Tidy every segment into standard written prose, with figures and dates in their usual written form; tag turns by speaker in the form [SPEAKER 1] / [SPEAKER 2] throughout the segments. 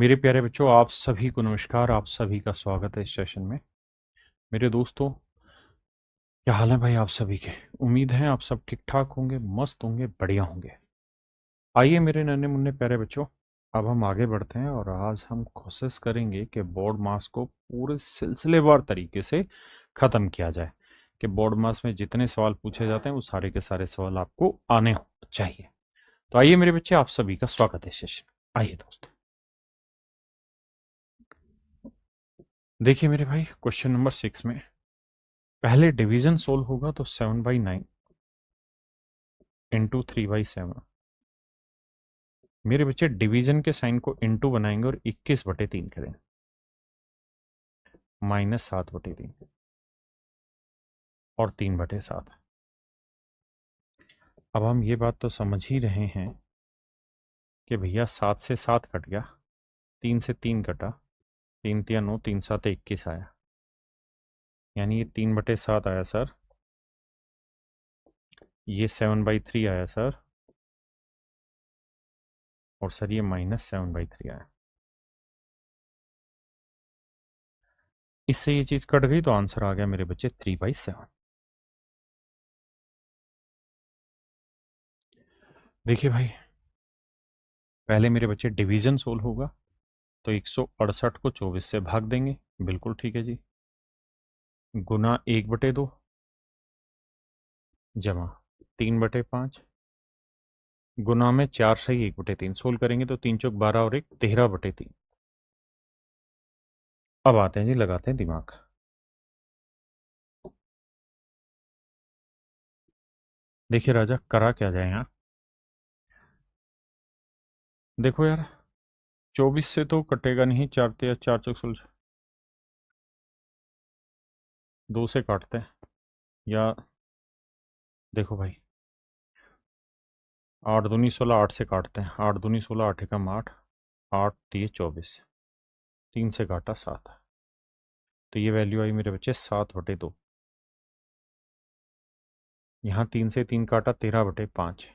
[SPEAKER 1] मेरे प्यारे बच्चों, आप सभी को नमस्कार। आप सभी का स्वागत है इस सेशन में। मेरे दोस्तों, क्या हाल है भाई आप सभी के? उम्मीद है आप सब ठीक ठाक होंगे, मस्त होंगे, बढ़िया होंगे। आइए मेरे नन्हे मुन्ने प्यारे बच्चों, अब हम आगे बढ़ते हैं और आज हम कोशिश करेंगे कि बोर्ड मास को पूरे सिलसिलेवार तरीके से ख़त्म किया जाए, कि बोर्ड मास में जितने सवाल पूछे जाते हैं वो सारे के सारे सवाल आपको आने चाहिए। तो आइए मेरे बच्चे, आप सभी का स्वागत है सेशन। आइए दोस्तों, देखिए मेरे भाई, क्वेश्चन नंबर 6 में पहले डिवीजन सोल्व होगा तो 7/9 इंटू 3/7। मेरे बच्चे डिवीजन के साइन को इंटू बनाएंगे और 21/3 करेंगे, -7/3 और 3/7। अब हम ये बात तो समझ ही रहे हैं कि भैया 7 से 7 कट गया, 3 से 3 कटा, 3 तिया 9, 3 7 21 आया, यानी ये 3/7 आया सर। ये 7/3 आया सर, और सर ये -7/3 आया। इससे ये चीज़ कट गई तो आंसर आ गया मेरे बच्चे 3/7। देखिए भाई, पहले मेरे बच्चे डिवीजन सोल्व होगा तो 168 को 24 से भाग देंगे, बिल्कुल ठीक है जी। गुना 1/2 जमा 3/5, गुना में 4 सही 1/3 सोल्व करेंगे तो 3 चौक 12 और 1 13/3। अब आते हैं जी, लगाते हैं दिमाग। देखिए राजा, करा क्या जाए यहाँ। देखो यार, 24 से तो कटेगा नहीं, 4 या 4 चौक 16, 2 से काटते हैं, या देखो भाई, 8 दूनी 16, 8 से काटते हैं, 8 दूनी 16, 8 एकम 8, 8 दिए 24, 3 से काटा 7, तो ये वैल्यू आई मेरे बच्चे 7/2। यहाँ 3 से 3 काटा, 13/5।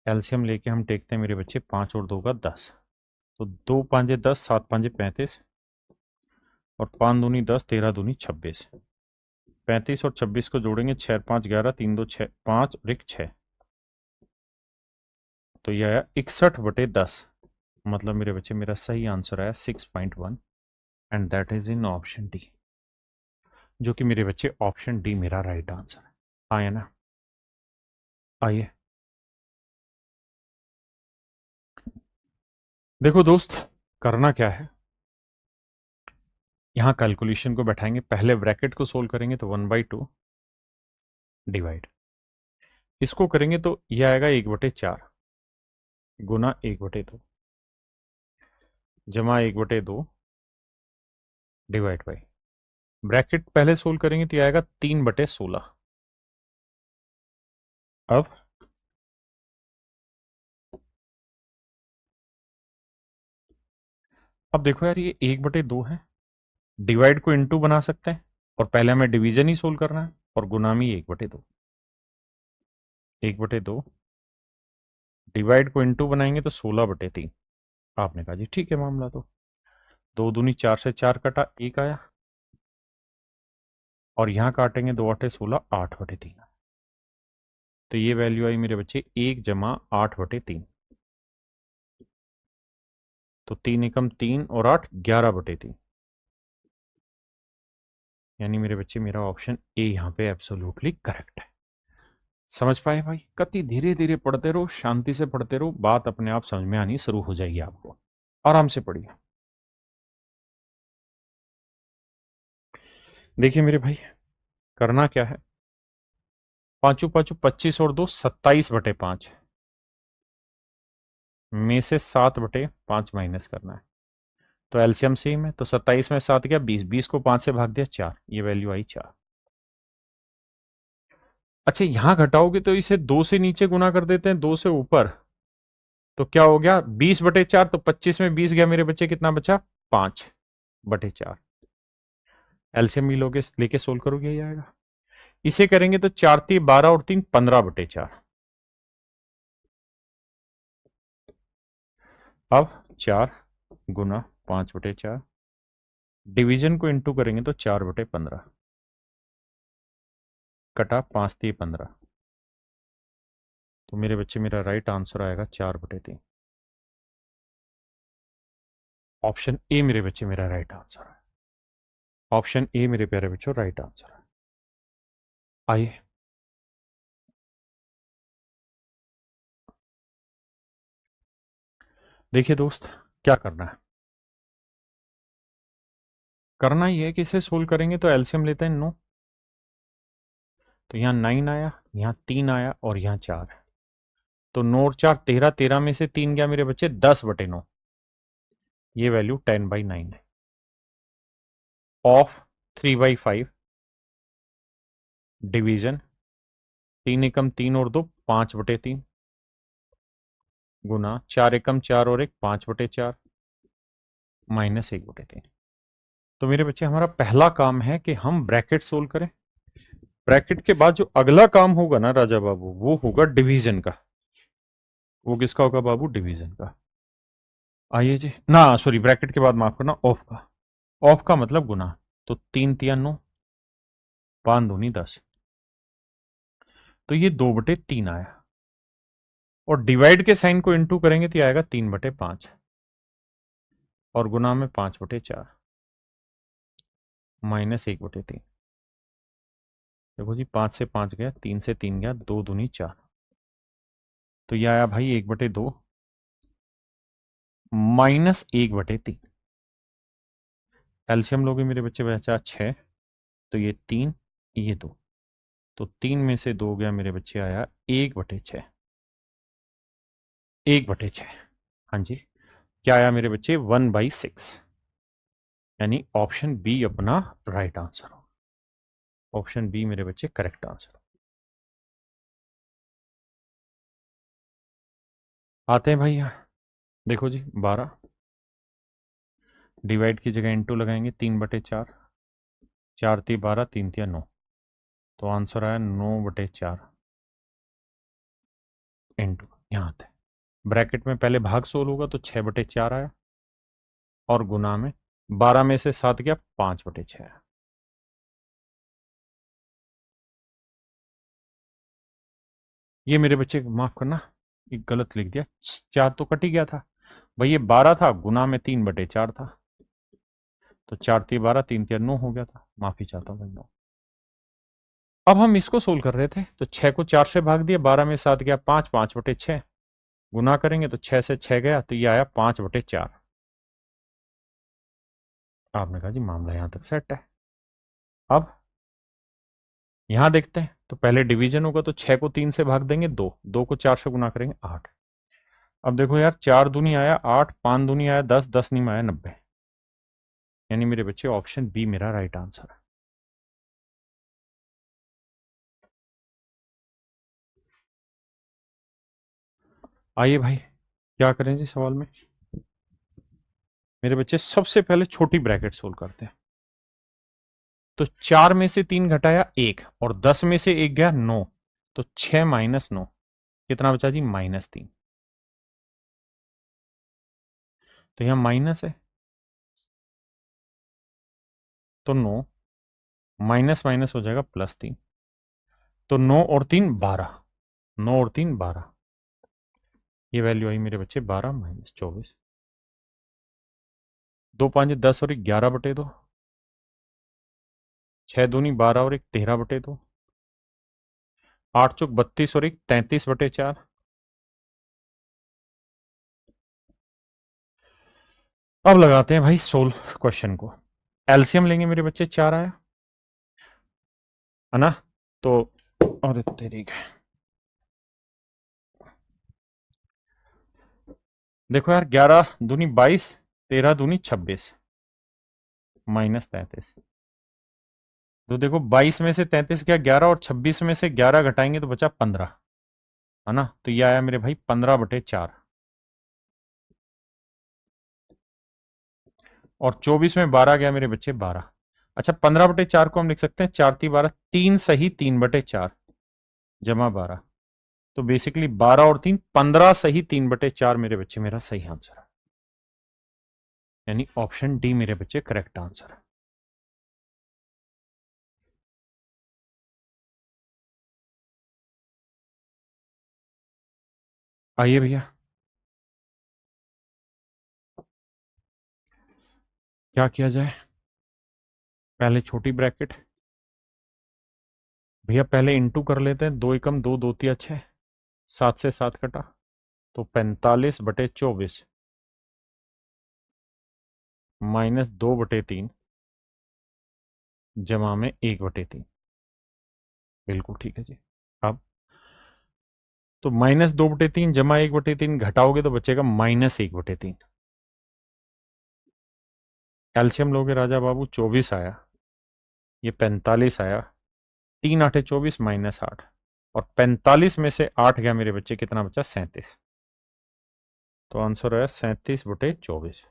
[SPEAKER 1] एलसीएम लेके हम टेकते हैं मेरे बच्चे, 5 और 2 का 10, तो 2 पाँचे 10, 7 पाँचे 35, और 5 दूनी 10, 13 दूनी 26। 35 और 26 को जोड़ेंगे, 6 5 11, 3 2 6, 5 और 1 6, तो यह आया 61/10। मतलब मेरे बच्चे मेरा सही आंसर आया 6.1, and that is in option D, जो कि मेरे बच्चे ऑप्शन डी मेरा राइट आंसर है। आया ना? आइए, देखो दोस्त, करना क्या है, यहाँ कैलकुलेशन को बैठाएंगे, पहले ब्रैकेट को सोल्व करेंगे तो 1/2 डिवाइड, इसको करेंगे तो यह आएगा 1/4 गुना 1/2 जमा 1/2 डिवाइड बाई, ब्रैकेट पहले सोल्व करेंगे तो यह आएगा 3/16। अब देखो यार, ये 1/2 है, डिवाइड को इनटू बना सकते हैं, और पहले हमें डिवीजन ही सोल्व करना है, और गुना में 1/2, 1/2 डिवाइड को इनटू बनाएंगे तो 16/3। आपने कहा जी ठीक है मामला, तो 2 दूनी 4 से 4 कटा, 1 आया, और यहां काटेंगे 2 8 16, 8/3, तो ये वैल्यू आई मेरे बच्चे 1 जमा 8/3, तो 3 एकम 3 और 8 11/3, यानी मेरे बच्चे मेरा ऑप्शन ए यहाँ पे एब्सोल्युटली करेक्ट है। समझ पाए भाई? कति धीरे धीरे पढ़ते रहो, शांति से पढ़ते रहो, बात अपने आप समझ में आनी शुरू हो जाएगी आपको। आराम से पढ़िए। देखिए मेरे भाई, करना क्या है, पांचों पांचों 25 और 2 27/5 में से 7/5 माइनस करना है, तो एलसीएम सेम है, तो 27 में 7 गया 20, 20 को 5 से भाग दिया 4, ये वैल्यू आई 4। अच्छा, यहां घटाओगे तो इसे 2 से नीचे गुना कर देते हैं, 2 से ऊपर, तो क्या हो गया 20/4, तो 25 में 20 गया मेरे बच्चे, कितना बचा 5/4। एलसीएम भी लोगे लेके सोल्व करोगे, यही आएगा। इसे करेंगे तो 4 3 12 और 3 15/4। अब 4 गुना 5/4, डिवीजन को इंटू करेंगे तो 4/15, कटा 5×3 = 15। तो मेरे बच्चे मेरा राइट आंसर आएगा 4/3। ऑप्शन ए मेरे बच्चे मेरा राइट आंसर है। ऑप्शन ए मेरे प्यारे बच्चों राइट आंसर है। आइए देखिए दोस्त, क्या करना है। करना ही है कि इसे सोल्व करेंगे तो एलसीएम लेते हैं 9। तो यहाँ 9 आया, यहाँ 3 आया और यहाँ 4 है। तो 9 और 4 13, 13 में से 3 गया मेरे बच्चे 10/9। ये वैल्यू 10/9 है। ऑफ 3/5 डिवीजन 3 एकम 3 और 2 5/3 गुना 4 एकम 4 और 1 5/4 माइनस 1/3। तो मेरे बच्चे हमारा पहला काम है कि हम ब्रैकेट सोल्व करें। ब्रैकेट के बाद जो अगला काम होगा ना राजा बाबू, वो होगा डिवीजन का। वो किसका होगा बाबू? डिवीजन का। आइए जी ना, सॉरी ब्रैकेट के बाद माफ करना, ऑफ का। ऑफ का मतलब गुना। तो 3×3 = 9, 5×2 = 10। तो ये 2/3 आया। और डिवाइड के साइन को इनटू करेंगे तो आएगा 3/5 और गुना में 5/4 माइनस 1/3। देखो जी 5 से 5 गया, 3 से 3 गया, 2×2 = 4। तो ये आया भाई 1/2 माइनस 1/3। एलसीएम लोगे मेरे बच्चे बचा 6। तो ये 3, ये 2। तो 3 में से 2 गया मेरे बच्चे, आया 1/6। 1/6। हाँ जी, क्या आया मेरे बच्चे? 1/6। यानी ऑप्शन बी अपना राइट आंसर हो। ऑप्शन बी मेरे बच्चे करेक्ट आंसर। आते हैं भाई, देखो जी 12 डिवाइड की जगह इंटू लगाएंगे 3/4, 4×3 = 12, 3×3 = 9। तो आंसर आया 9/4 इंटू, यहाँ आते हैं ब्रैकेट में पहले भाग सोल होगा तो 6/4 आया और गुना में 12 में से 7 गया, 5/6 आया। ये मेरे बच्चे माफ करना, एक गलत लिख दिया, 4 तो कट ही गया था भाई। ये 12 था, गुना में 3/4 था। तो 4×3 = 12, 3×3 = 9 हो गया था। माफी चाहता हूँ भाई, 9। अब हम इसको सोल्व कर रहे थे तो 6 को 4 से भाग दिया, 12 में 7 गया 5, 5/6 गुना करेंगे तो 6 से 6 गया, तो ये आया 5/4। आपने कहा जी मामला यहां तक सेट है। अब यहां देखते हैं, तो पहले डिवीजन होगा तो 6 को 3 से भाग देंगे 2, 2 को 4 से गुना करेंगे 8। अब देखो यार, 4×2 आया 8, 5×2 आया 10, 10×9 आया 90। यानी मेरे बच्चे ऑप्शन बी मेरा राइट आंसर है। आइए भाई, क्या करें जी सवाल में। मेरे बच्चे सबसे पहले छोटी ब्रैकेट सोल्व करते हैं। तो 4 में से 3 घटाया 1 और 10 में से 1 गया 9। तो 6 - 9 कितना बचा जी? -3। तो यहां माइनस है तो 9 माइनस माइनस हो जाएगा +3। तो 9 और 3 12, 9 और 3 12। ये वैल्यू आई मेरे बच्चे 12 - 24। 2 5 10 और 1 11/2, 6 दूनी 12 और 1 13/2, 8 चौक 32 और 1 33/4। अब लगाते हैं भाई सोल्व क्वेश्चन को। एलसीएम लेंगे मेरे बच्चे, 4 आया है ना। तो और ठीक है, देखो यार 11 दूनी 22, 13 दूनी 26 -33। तो देखो 22 में से 33 गया 11 और 26 में से 11 घटाएंगे तो बचा 15, है ना। तो ये आया मेरे भाई 15/4 और 24 में 12 गया मेरे बच्चे 12। अच्छा 15/4 को हम लिख सकते हैं 4×3 = 12, 3 सही 3/4 जमा 12। तो बेसिकली 12 और 3 15 सही 3/4 मेरे बच्चे मेरा सही आंसर है। यानी ऑप्शन डी मेरे बच्चे करेक्ट आंसर है। आइए भैया, क्या किया जाए? पहले छोटी ब्रैकेट भैया, पहले इंटू कर लेते हैं। 2 एकम 2, 2 तिया 6, 7 से 7 कटा तो 45/24 -2/3 जमा में 1/3। बिल्कुल ठीक है जी। अब तो -2/3 जमा 1/3 घटाओगे तो बचेगा -1/3। कैल्शियम लोगे राजा बाबू, 24 आया, ये 45 आया, 3 × 8 = 24 -8, और 45 में से 8 गया मेरे बच्चे, कितना बचा? 37। तो आंसर है 37/24।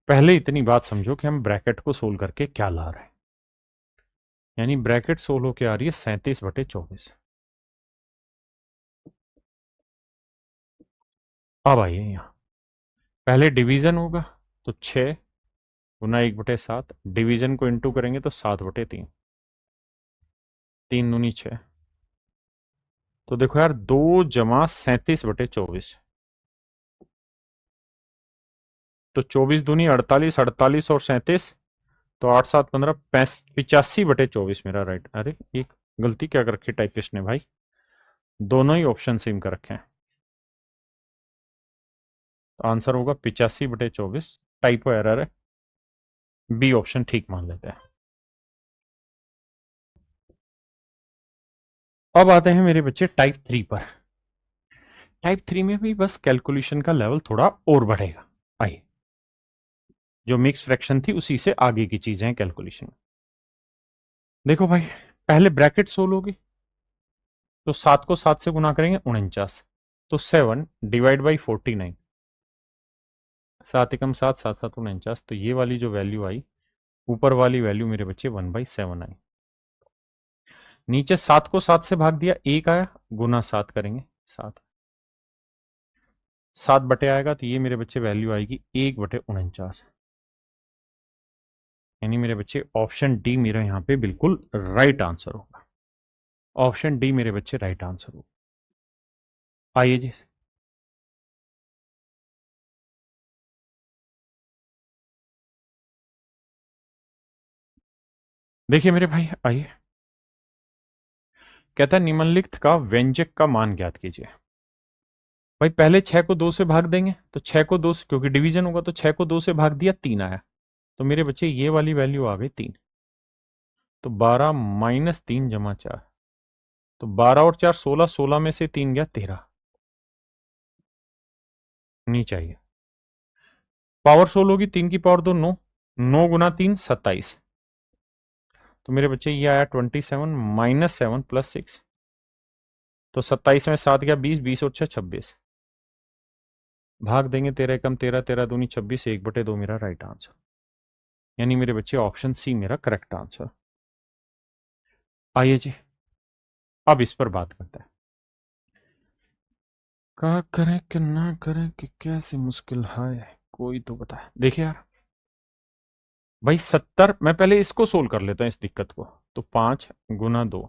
[SPEAKER 1] पहले इतनी बात समझो कि हम ब्रैकेट को सोल्व करके क्या ला रहे हैं। यानी ब्रैकेट सोल्व होके आ रही है 37/24। अब आइए यहां, पहले डिवीजन होगा तो 6 × 1/7, डिवीजन को इंटू करेंगे तो 7/3, 3 दूनी 6। तो देखो यार, 2 जमा 37/24, तो 24 दूनी 48, 48 और 37, तो 8 7 15, 85/24 मेरा राइट। अरे एक गलती क्या कर रखी टाइपिस्ट ने भाई, दोनों ही ऑप्शन सेम कर रखे हैं। तो आंसर होगा 85/24, टाइपो एरर है, बी ऑप्शन ठीक मान लेते हैं। अब आते हैं मेरे बच्चे टाइप 3 पर। टाइप 3 में भी बस कैलकुलेशन का लेवल थोड़ा और बढ़ेगा। आइए, जो मिक्स फ्रैक्शन थी उसी से आगे की चीजें हैं कैलकुलेशन में। देखो भाई, पहले ब्रैकेट सोल्व होगी तो 7 को 7 से गुना करेंगे 49, तो 7 ÷ 49, 7 × 7 = 7 7 × 49, तो ये वाली जो वैल्यू आई, ऊपर वाली वैल्यू मेरे बच्चे 1/7 आई। नीचे 7 को 7 से भाग दिया, 1 आया, गुना 7 करेंगे, 7 7 बटे आएगा, तो ये मेरे बच्चे वैल्यू आएगी 1/49। यानी मेरे बच्चे ऑप्शन डी मेरा यहाँ पे बिल्कुल राइट आंसर होगा। ऑप्शन डी मेरे बच्चे राइट आंसर होगा। आइए जी, देखिए मेरे भाई, आइए, कहता है निम्नलिखित का व्यंजक का मान ज्ञात कीजिए। भाई पहले 6 को 2 से भाग देंगे, तो 6 को 2 से, क्योंकि डिवीजन होगा, तो 6 को 2 से भाग दिया, 3 आया, तो मेरे बच्चे ये वाली वैल्यू आ गई 3। तो 12 - 3 = 4, तो 12 और 4 16, 16 में से 3 गया 13, नहीं चाहिए। पावर 16 होगी, 3 की पावर 2 9, 9 × 3 = 27, तो मेरे बच्चे ये आया 27 -7 + 6, तो 27 में 7 गया 20, 20 और 6 26, भाग देंगे 13 एकम 13, 13 दूनी 26, 1/2 मेरा राइट आंसर। यानी मेरे बच्चे ऑप्शन सी मेरा करेक्ट आंसर। आइए जी, अब इस पर बात करते हैं, क्या करें कि ना करें कि कैसी मुश्किल है, कोई तो बताए। देखिए यार भाई, 70, मैं पहले इसको सोल्व कर लेता हूं इस दिक्कत को। तो 5 × 2,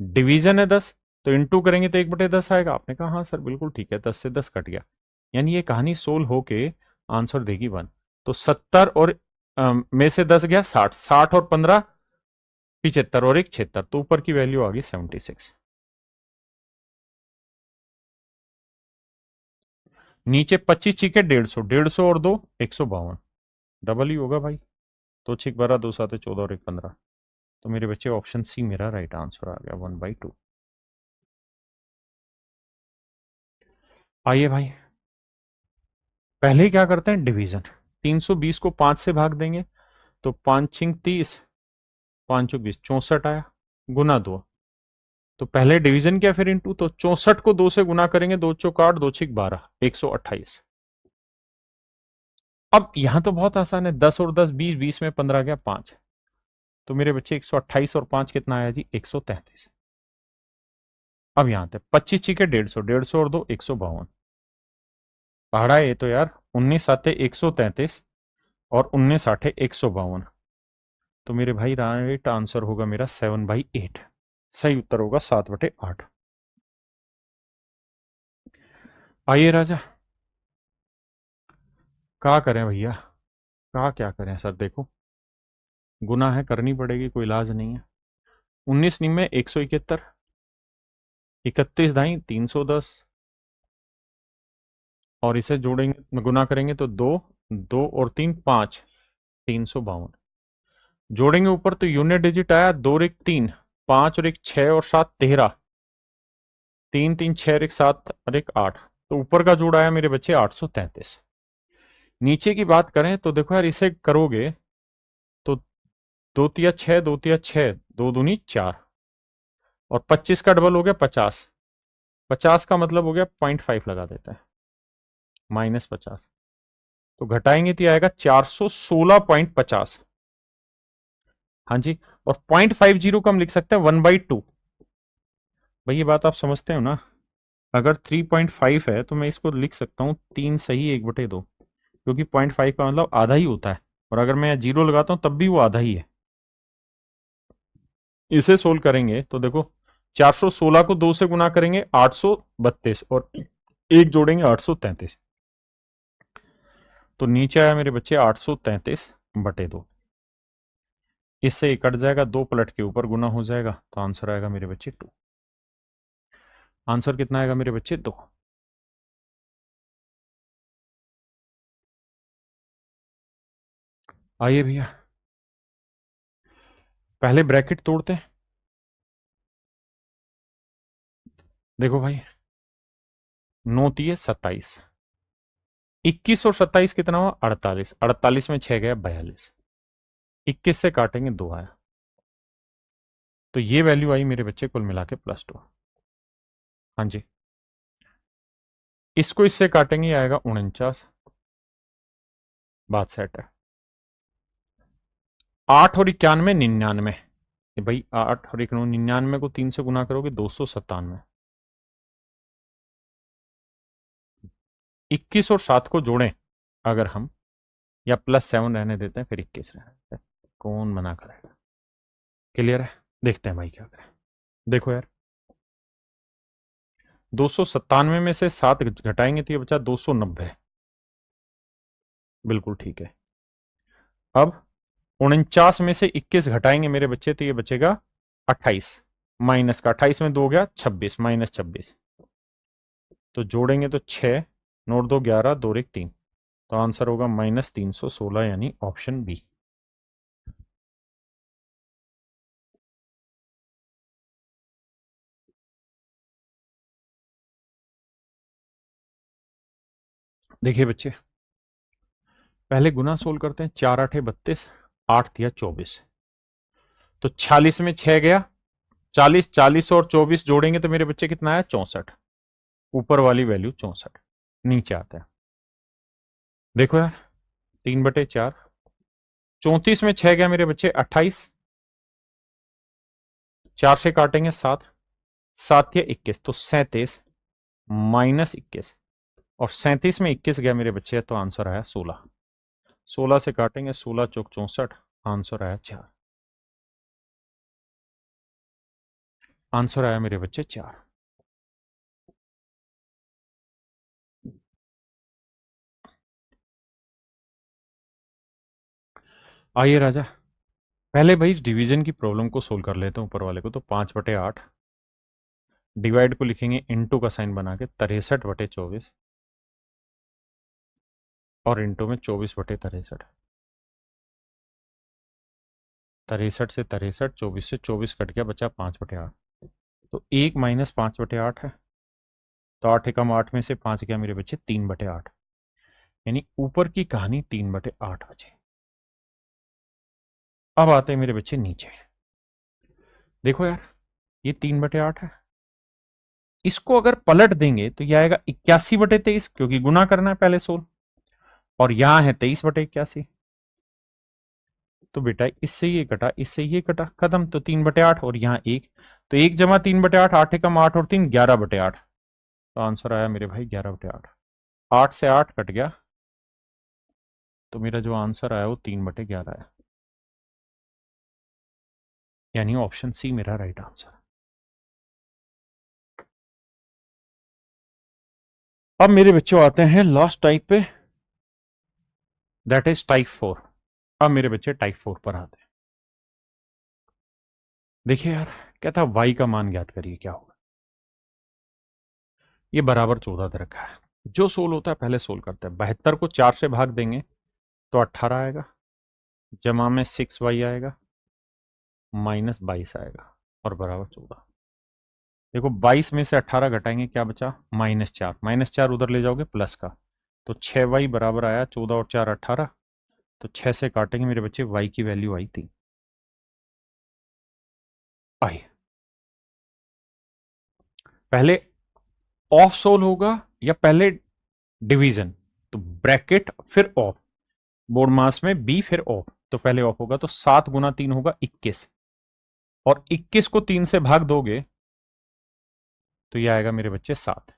[SPEAKER 1] डिवीजन है 10, तो इंटू करेंगे तो 1/10 आएगा। आपने कहा हाँ सर बिल्कुल ठीक है, 10 से 10 कट गया, यानी ये कहानी सोल्व होके आंसर देगी 1। तो 70 और में से 10 गया 60, 60 और 15 75, और 1 76, तो ऊपर की वैल्यू आ गई 76। नीचे 25 चीके 150, 150 और 2 152, डबल ही होगा भाई। तो 6 12, 2 7 14 और 1 15, तो मेरे बच्चे ऑप्शन सी मेरा राइट आंसर आ गया, 1/2। आइए भाई, पहले क्या करते हैं डिवीजन। 320 को 5 से भाग देंगे, तो 5 6 30, 5 चौक 20, 64 आया, गुना 2, तो पहले डिवीजन किया फिर इंटू, तो 64 को 2 से गुना करेंगे, 2 चौक 8, 2 6 12, 128। अब यहां तो बहुत आसान है, 10 और 10 20, 20 में 15 गया 5, तो मेरे बच्चे 128 और 5 कितना आया जी? 133। अब यहां थे 25 चीके 150, 150 और 2 152, पहाड़ा है ये तो यार। 19 7 133 और 19 8 152। तो मेरे भाई राइट आंसर होगा मेरा 7/8। सही उत्तर होगा 7/8। आइए राजा, क्या करें भैया, क्या करें सर। देखो, गुना है, करनी पड़ेगी, कोई इलाज नहीं है। 19 निन्मे 171, 31 दाई 310, और इसे जोड़ेंगे, गुना करेंगे तो दो, 2 और 3 5, 352। जोड़ेंगे ऊपर तो यूनिट डिजिट आया, 2 और 1 3, 5 और 1 6 और 7 13, 3 3 6 और 1 7 और 1 8। तो ऊपर का जोड़ आया मेरे बच्चे 833। नीचे की बात करें तो देखो यार, इसे करोगे तो 2 तिया 6, 2 तिया 6, 2 दूनी 4, और 25 का डबल हो गया 50। 50 का मतलब हो गया 0.5 लगा देता है, -50। तो घटाएंगे तो ये आएगा 416.50। हाँ जी। और 0.50 को हम लिख सकते हैं 1/2। भाई ये बात आप समझते हो ना। अगर 3.5 है तो मैं इसको लिख सकता हूँ 3 सही 1/2, क्योंकि 0.5 का मतलब आधा ही होता है। और अगर मैं 0 लगाता हूँ तब भी वो आधा ही है। इसे सोल्व करेंगे तो देखो, 416 को 2 से गुना करेंगे 832, और एक जोड़ेंगे 833। तो नीचे आया मेरे बच्चे 833/2। इससे ये कट जाएगा, 2 पलट के ऊपर गुना हो जाएगा, तो आंसर आएगा मेरे बच्चे 2। आंसर कितना आएगा मेरे बच्चे? 2। आइए भैया, पहले ब्रैकेट तोड़ते हैं। देखो भाई, 9 तिये 27, 21 और 27 कितना हुआ? 48। 48 में 6 गया 42। 21 से काटेंगे 2 आया, तो ये वैल्यू आई मेरे बच्चे कुल मिला के +2। हाँ जी। इसको इससे काटेंगे, आएगा 49। बात सेट है। 8 और 91 99। भाई 8 और 99 को 3 से गुना करोगे 297। 21 और 7 को जोड़ें अगर हम, या +7 रहने देते हैं, फिर 21 रहने देते हैं, कौन मना करेगा। क्लियर है? देखते हैं भाई क्या करें। देखो यार, 297 में से 7 घटाएंगे तो ये बचा 290। बिल्कुल ठीक है। अब 49 में से 21 घटाएंगे मेरे बच्चे, तो ये बचेगा 28। माइनस का 28 में 2 हो गया 26, -26। तो जोड़ेंगे तो 6, नोट 2 11, 2 और 1 3। तो आंसर होगा -316, यानी ऑप्शन बी। देखिए बच्चे, पहले गुना सोल्व करते हैं। 4 8 32, 8 तिया 24। तो 46 में 6 गया 40, 40 और 24 जोड़ेंगे तो मेरे बच्चे कितना आया? 64। ऊपर वाली वैल्यू 64। नीचे आता है, देखो यार, 3/4। 34 में 6 गया मेरे बच्चे 28। 4 से काटेंगे 7, 7 या 21, तो 37 -21। और 37 में 21 गया मेरे बच्चे, तो आंसर आया 16। 16 से काटेंगे, 16 चौक 64, आंसर आया 4। आंसर आया मेरे बच्चे 4। आइए राजा, पहले भाई डिवीजन की प्रॉब्लम को सोल्व कर लेते हैं। ऊपर वाले को तो 5/8, डिवाइड को लिखेंगे इंटू का साइन बना के 63/24, और इंटू में 24/63। 63 से 63, 24 से 24 कट गया, बचा 5/8। तो 1 - 5/8 है। तो 8 एकम 8 में से 5 गया मेरे बच्चे 3/8, यानी ऊपर की कहानी 3/8 बचे। अब आते हैं मेरे बच्चे नीचे। देखो यार, ये 3/8 है। इसको अगर पलट देंगे तो यह आएगा 81/23, क्योंकि गुना करना है पहले 16, और यहां है 23/81। तो बेटा इससे ये कटा, इससे ये कटा, खत्म। तो 3/8 और यहाँ 1, तो 1 जमा 3/8, 8 एकम 8 और 3 11/8। तो आंसर आया मेरे भाई 11/8। 8 से 8 कट गया, तो मेरा जो आंसर आया वो 3/11 है, यानी ऑप्शन सी मेरा राइट आंसर। अब मेरे बच्चों आते हैं लास्ट टाइप पे, दैट इज टाइप 4। अब मेरे बच्चे टाइप 4 पर आते हैं। देखिए यार, कहता y का मान ज्ञात करिए, क्या होगा। ये बराबर 14 दे रखा है। जो सोल होता है पहले सोल करते हैं। 72 को 4 से भाग देंगे तो 18 आएगा, जमा में 6y आएगा, माइनस 22 आएगा, और बराबर 14। देखो 22 में से 18 घटाएंगे, क्या बचा, -4। -4 उधर ले जाओगे प्लस का, तो 6y बराबर आया 14 और 4 18। तो 6 से काटेंगे मेरे बच्चे, y की वैल्यू आई 3 आई। पहले ऑफ सोल होगा या पहले डिवीजन, तो ब्रैकेट फिर ऑफ, बोर्ड मास में बी फिर ऑफ, तो पहले ऑफ होगा, तो 7 गुना 3 होगा 21, और 21 को 3 से भाग दोगे तो ये आएगा मेरे बच्चे 7।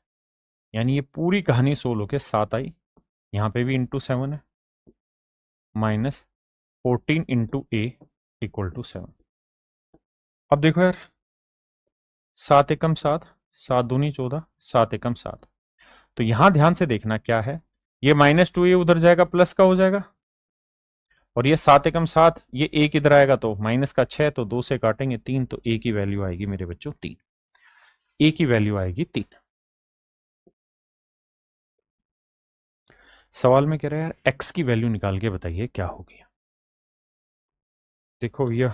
[SPEAKER 1] यानी ये पूरी कहानी सोल होके 7 आई। यहां पे भी इंटू 7 है, -14 इंटू ए इक्वल टू 7। अब देखो यार, 7 एकम 7, 7 दूनी 14, 7 एकम 7। तो यहां ध्यान से देखना क्या है, ये -2 ए उधर जाएगा प्लस का हो जाएगा, और ये 7 एकम 7, ये एक इधर आएगा तो माइनस का 6, तो 2 से काटेंगे 3, तो ए की वैल्यू आएगी मेरे बच्चों 3। ए की वैल्यू आएगी 3। सवाल में कह रहा है यार एक्स की वैल्यू निकाल के बताइए क्या होगी। देखो भैया,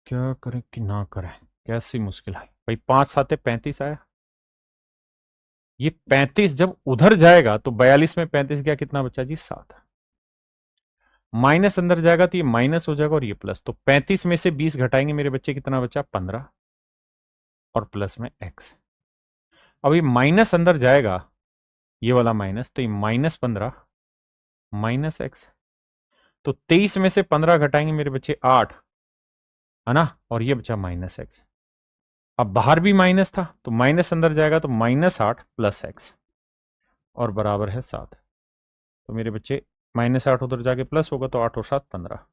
[SPEAKER 1] क्या करें कि ना करें, कैसी मुश्किल है भाई। 5 7 35 आया, ये 35 जब उधर जाएगा तो 42 में 35 गया, कितना बचा जी 7। माइनस अंदर जाएगा तो ये माइनस हो जाएगा और ये प्लस, तो 35 में से 20 घटाएंगे मेरे बच्चे, कितना बचा 15, और प्लस में एक्स। अब ये माइनस अंदर जाएगा, ये वाला माइनस, तो ये -15 माइनस एक्स, तो 23 में से 15 घटाएंगे मेरे बच्चे 8, है ना, और ये बचा -x। अब बाहर भी माइनस था, तो माइनस अंदर जाएगा तो -8 प्लस एक्स, और बराबर है 7। तो मेरे बच्चे -8 उधर जाके प्लस होगा, तो 8 और 7 15।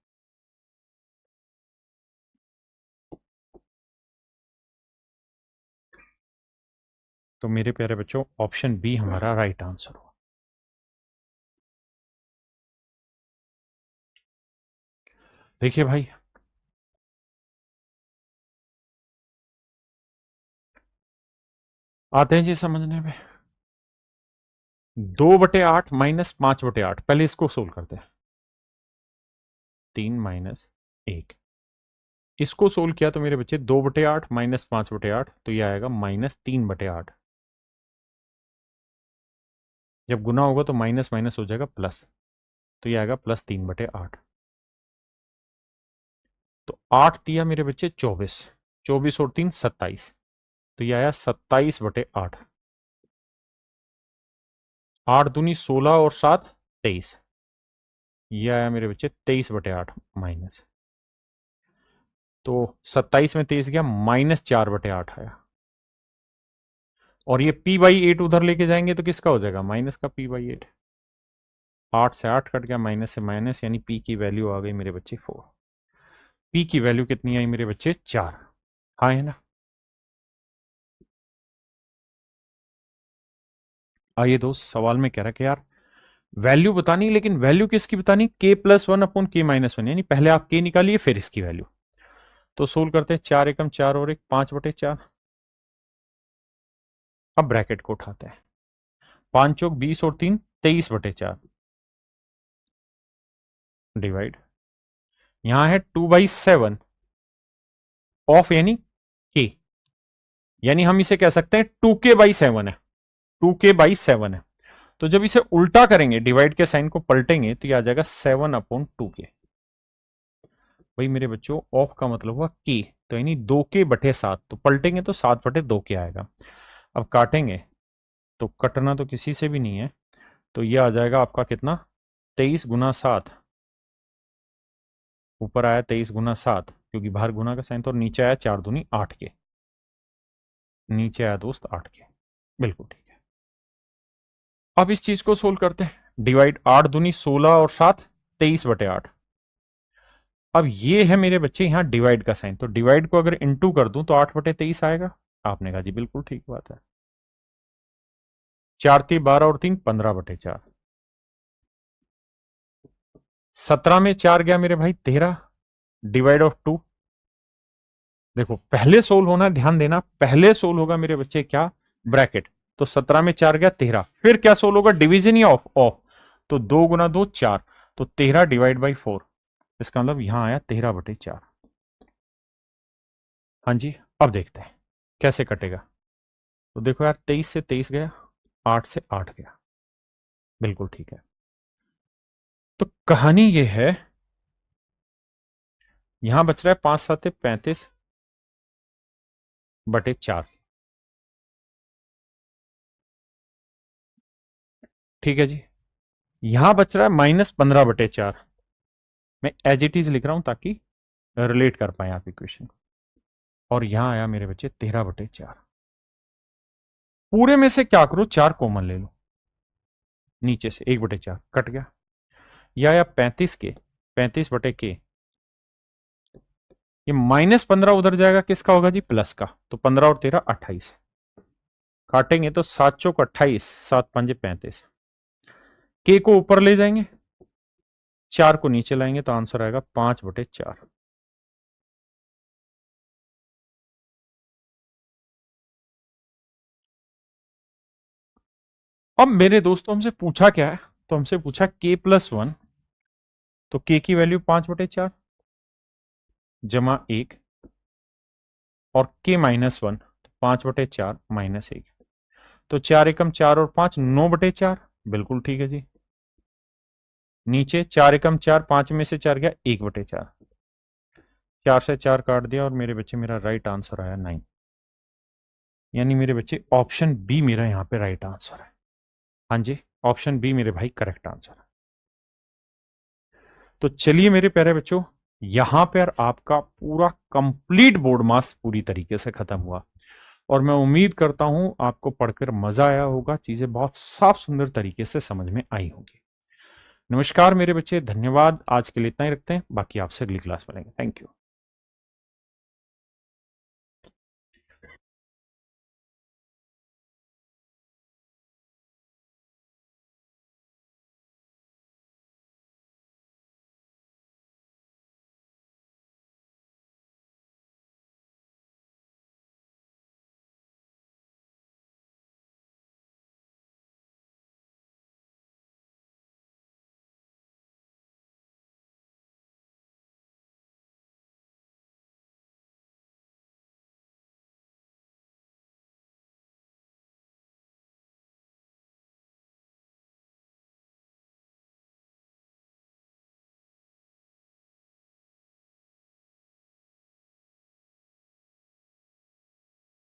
[SPEAKER 1] तो मेरे प्यारे बच्चों ऑप्शन बी हमारा राइट आंसर हुआ। देखिए भाई, आते हैं जी समझने में। 2/8 माइनस 5/8, पहले इसको सोल्व करते हैं। 3 माइनस 1, इसको सोल्व किया तो मेरे बच्चे 2/8 माइनस 5/8, तो ये आएगा -3/8। जब गुना होगा तो माइनस माइनस हो जाएगा प्लस, तो ये आएगा +3/8। तो 8 दिया मेरे बच्चे 24, 24 और 3 27, तो ये आया 27/8। 8 दूनी 16 और 7 23, ये आया मेरे बच्चे 23/8 माइनस, तो 27 में 23 गया, -4/8 आया। और ये p/8 उधर लेके जाएंगे तो किसका हो जाएगा, माइनस का p/8। 8 से 8 कट गया, माइनस से माइनस, यानी p की वैल्यू आ गई मेरे बच्चे 4। p की वैल्यू कितनी आई मेरे बच्चे 4। हाँ है ना। आइए दोस्त, सवाल में कह रहा है कि यार वैल्यू बतानी, लेकिन वैल्यू किसकी बतानी, k+1/k-1, यानी पहले आप k निकालिए फिर इसकी वैल्यू। तो सोल्व करते हैं, 4 एकम 4 और 1 5/4। अब ब्रैकेट को उठाते हैं, 5 चौक 20 और 3 23/4, डिवाइड, यहां है 2/7 ऑफ, यानी k, यानी हम इसे कह सकते हैं 2k/7 है, 2k/7 है। तो जब इसे उल्टा करेंगे, डिवाइड के साइन को पलटेंगे, तो ये आ जाएगा 7/2k। भाई मेरे बच्चों ऑफ का मतलब हुआ k, तो यानी 2k/7, तो पलटेंगे तो 7/2k आएगा। अब काटेंगे तो कटना तो किसी से भी नहीं है, तो ये आ जाएगा आपका कितना, 23 × 7, ऊपर आया 23 × 7 क्योंकि बाहर गुना का साइन, तो नीचे आया 4 दूनी 8 के। नीचे आया दोस्त 8 के, बिल्कुल ठीक है। अब इस चीज को सोल्व करते हैं। डिवाइड, 8 दूनी 16 और 7 23/8। अब ये है मेरे बच्चे यहाँ डिवाइड का साइन, तो डिवाइड को अगर इनटू कर दूं तो 8/23 आएगा। आपने कहा जी बिल्कुल ठीक बात है। 4 × 12 और 3 15/4। 17 में 4 गया मेरे भाई 13, डिवाइड ऑफ 2। देखो पहले सोल्व होना, ध्यान देना, पहले सोल्व होगा मेरे बच्चे क्या, ब्रैकेट। तो 17 में 4 गया 13, फिर क्या सोल्व होगा, डिवीजन या ऑफ, ऑफ। तो 2 × 2 4, तो 13 डिवाइड बाई 4। इसका मतलब यहां आया 13/4। हाँ जी, अब देखते हैं कैसे कटेगा। तो देखो यार, 23 से 23 गया, 8 से 8 गया, बिल्कुल ठीक है। तो कहानी ये है, यहां बच रहा है 5 × 7 = 35/4। ठीक है जी। यहां बच रहा है -15/4। मैं एज इट इज लिख रहा हूं ताकि रिलेट कर पाए आप इक्वेशन। और यहां आया मेरे बच्चे 13/4। पूरे में से क्या करो, 4 कॉमन ले लो, नीचे से 1/4 कट गया। या आया 35 के, 35/के। ये -15 उधर जाएगा, किसका होगा जी, प्लस का। तो 15 और 13 28, काटेंगे तो 7 चौक 28, 7 पंजे 35। के को ऊपर ले जाएंगे, 4 को नीचे लाएंगे, तो आंसर आएगा 5/4। अब मेरे दोस्तों हमसे पूछा क्या है, तो हमसे पूछा k+1, तो k की वैल्यू 5/4 जमा 1, और k-1 5/4 -1। तो 4 एकम 4 और 5 9/4, बिल्कुल ठीक है जी। नीचे 4 एकम 4, 5 में से 4 गया 1/4। 4 से 4 काट दिया और मेरे बच्चे मेरा राइट आंसर आया 9। यानी मेरे बच्चे ऑप्शन बी मेरा यहां पे राइट आंसर है। हाँ जी, ऑप्शन बी मेरे भाई करेक्ट आंसर है। तो चलिए मेरे प्यारे बच्चों, यहां पर आपका पूरा कंप्लीट बोर्ड मास पूरी तरीके से खत्म हुआ, और मैं उम्मीद करता हूं आपको पढ़कर मजा आया होगा, चीजें बहुत साफ सुंदर तरीके से समझ में आई होंगी। नमस्कार मेरे बच्चे, धन्यवाद। आज के लिए इतना ही रखते हैं, बाकी आपसे अगली क्लास में मिलेंगे। Thank you.